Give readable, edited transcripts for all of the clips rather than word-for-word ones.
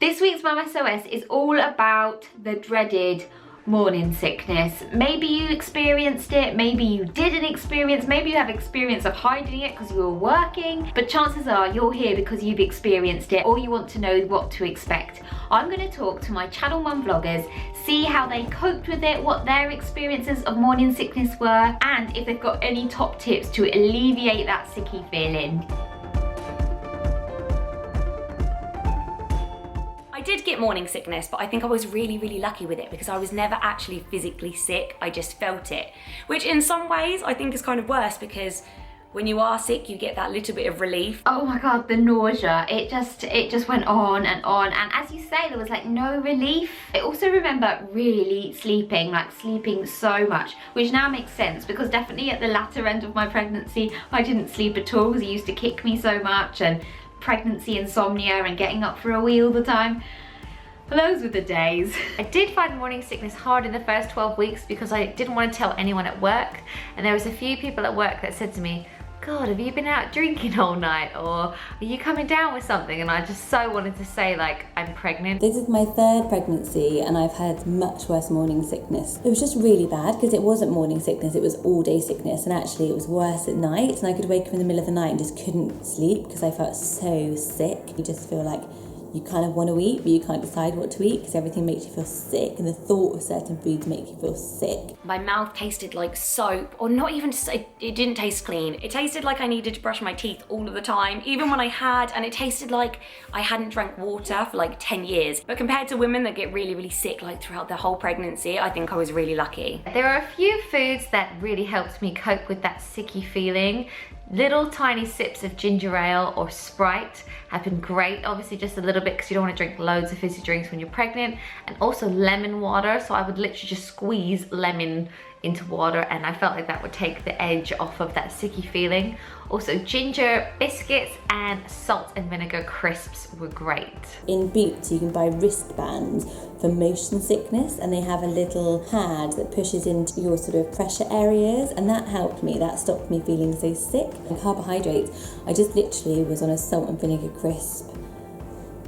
This week's Mum SOS is all about the dreaded morning sickness. Maybe you experienced it, maybe you didn't experience, maybe you have experience of hiding it because you were working, but chances are you're here because you've experienced it or you want to know what to expect. I'm going to talk to my channel mum vloggers, see how they coped with it, what their experiences of morning sickness were, and if they've got any top tips to alleviate that sicky feeling. I did get morning sickness, but I think I was really lucky with it because I was never actually physically sick. I just felt it, which in some ways I think is kind of worse because when you are sick, you get that little bit of relief. Oh my God, the nausea, it just went on, and as you say, there was like no relief. I also remember really sleeping so much, which now makes sense because definitely at the latter end of my pregnancy, I didn't sleep at all because he used to kick me so much, and pregnancy insomnia and getting up for a wee all the time. Those were the days. I did find morning sickness hard in the first 12 weeks because I didn't want to tell anyone at work, and there was a few people at work that said to me, God, have you been out drinking all night, or are you coming down with something? And I just so wanted to say, like, I'm pregnant. This is my third pregnancy and I've had much worse morning sickness. It was just really bad because it wasn't morning sickness, it was all day sickness, and actually it was worse at night, and I could wake up in the middle of the night and just couldn't sleep because I felt so sick. You just feel like you kind of want to eat, but you can't decide what to eat because everything makes you feel sick, and the thought of certain foods make you feel sick. My mouth tasted like soap, or not even, it didn't taste clean. It tasted like I needed to brush my teeth all of the time, even when I had, and it tasted like I hadn't drank water for like 10 years. But compared to women that get really sick like throughout their whole pregnancy, I think I was really lucky. There are a few foods that really helped me cope with that sicky feeling. Little tiny sips of ginger ale or Sprite have been great, obviously just a little bit because you don't want to drink loads of fizzy drinks when you're pregnant, and also lemon water, so I would literally just squeeze lemon into water and I felt like that would take the edge off of that sicky feeling. Also ginger biscuits and salt and vinegar crisps were great. In Boots you can buy wristbands for motion sickness, and they have a little pad that pushes into your sort of pressure areas, and that helped me, that stopped me feeling so sick. And carbohydrates, I just literally was on a salt and vinegar crisp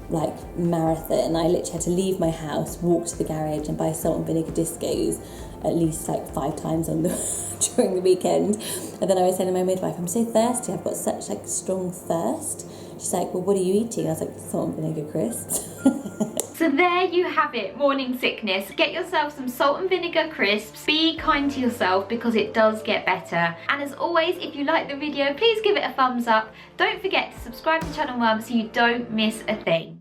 like marathon. I literally had to leave my house, walk to the garage and buy salt and vinegar discos at least like 5 times on during the weekend. And then I was telling my midwife, I'm so thirsty, I've got such like strong thirst. She's like, well, what are you eating? I was like, salt and vinegar crisps. So there you have it, morning sickness. Get yourself some salt and vinegar crisps. Be kind to yourself because it does get better. And as always, if you like the video, please give it a thumbs up. Don't forget to subscribe to Channel Mum so you don't miss a thing.